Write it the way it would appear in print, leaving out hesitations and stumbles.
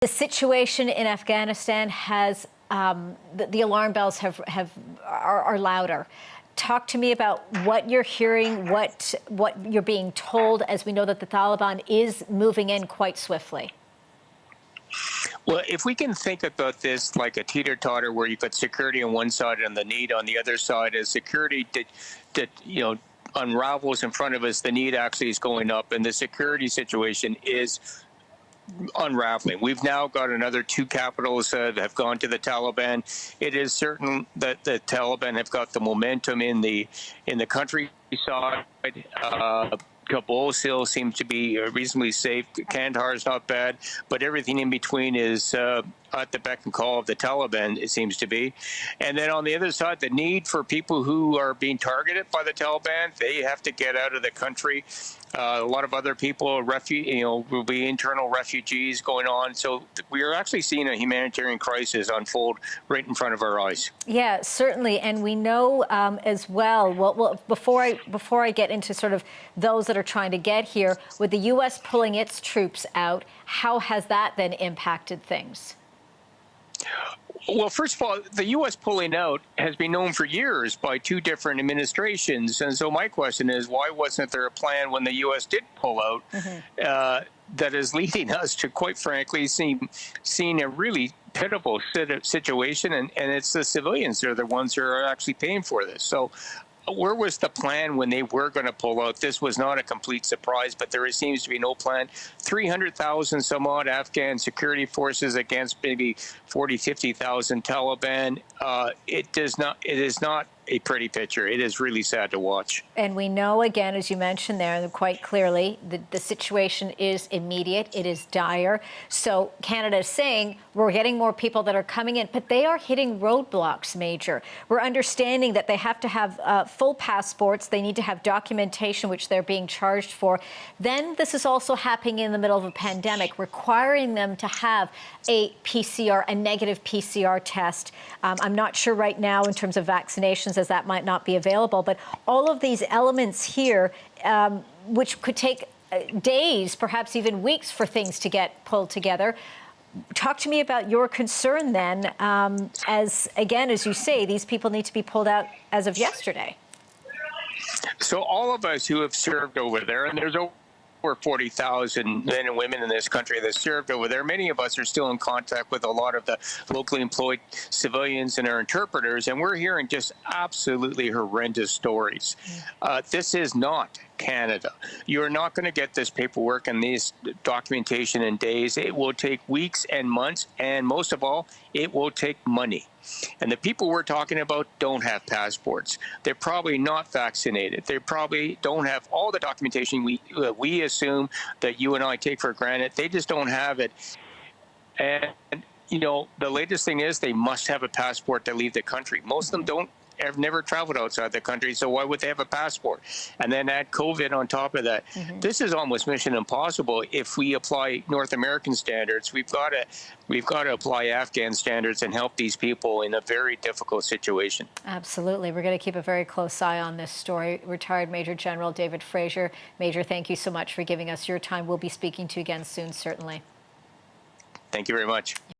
The situation in Afghanistan has the alarm bells are louder. Talk to me about what you're hearing, what you're being told, as we know that the Taliban is moving in quite swiftly. Well, if we can think about this like a teeter-totter where you've got security on one side and the need on the other side, as security that unravels in front of us, the need actually is going up, and the security situation is unraveling. We've now got another two capitals that have gone to the Taliban. It is certain that the Taliban have got the momentum in the countryside. Kabul still seems to be reasonably safe. Kandahar is not bad, but everything in between is at the beck and call of the Taliban, it seems to be. And then on the other side, the need for people who are being targeted by the Taliban, they have to get out of the country. A lot of other people, will be internal refugees going on. So we are actually seeing a humanitarian crisis unfold right in front of our eyes. Yeah, certainly. And we know as well, before I get into sort of those that are trying to get here, with the U.S. pulling its troops out, how has that then impacted things? Well, first of all, the U.S. pulling out has been known for years by two different administrations. And so my question is, why wasn't there a plan when the U.S. did pull out that is leading us to, quite frankly, seeing a really pitiful situation? And it's the civilians that are the ones who are actually paying for this. So where was the plan when they were going to pull out? This was not a complete surprise, but there seems to be no plan. 300,000 some odd Afghan security forces against maybe 40, 50,000 Taliban. It is not a pretty picture. It is really sad to watch. And we know, again, as you mentioned there, quite clearly, the situation is immediate. It is dire. So Canada is saying we're getting more people that are coming in, but they are hitting roadblocks, Major. We're understanding that they have to have full passports. They need to have documentation, which they're being charged for. Then this is also happening in the middle of a pandemic, requiring them to have a PCR, a negative PCR test. I'm not sure right now in terms of vaccinations, as that might not be available, but all of these elements here, which could take days, perhaps even weeks for things to get pulled together. Talk to me about your concern then, as you say, these people need to be pulled out as of yesterday. So all of us who have served over there, and there's over 40,000 men and women in this country that served over there. Many of us are still in contact with a lot of the locally employed civilians and our interpreters, and we're hearing just absolutely horrendous stories. This is not Canada. You're not going to get this paperwork and this documentation in days. It will take weeks and months, and most of all, it will take money. And the people we're talking about don't have passports. They're probably not vaccinated. They probably don't have all the documentation we assume that you and I take for granted. They just don't have it. And, the latest thing is they must have a passport to leave the country. Most of them don't. Have never traveled outside the country, so why would they have a passport? And then add COVID on top of that. This is almost mission impossible. If we apply North American standards, we've got to apply Afghan standards and help these people in a very difficult situation. Absolutely. We're going to keep a very close eye on this story. Retired Major General David Fraser. Major, thank you so much for giving us your time. We'll be speaking to you again soon, certainly. Thank you very much.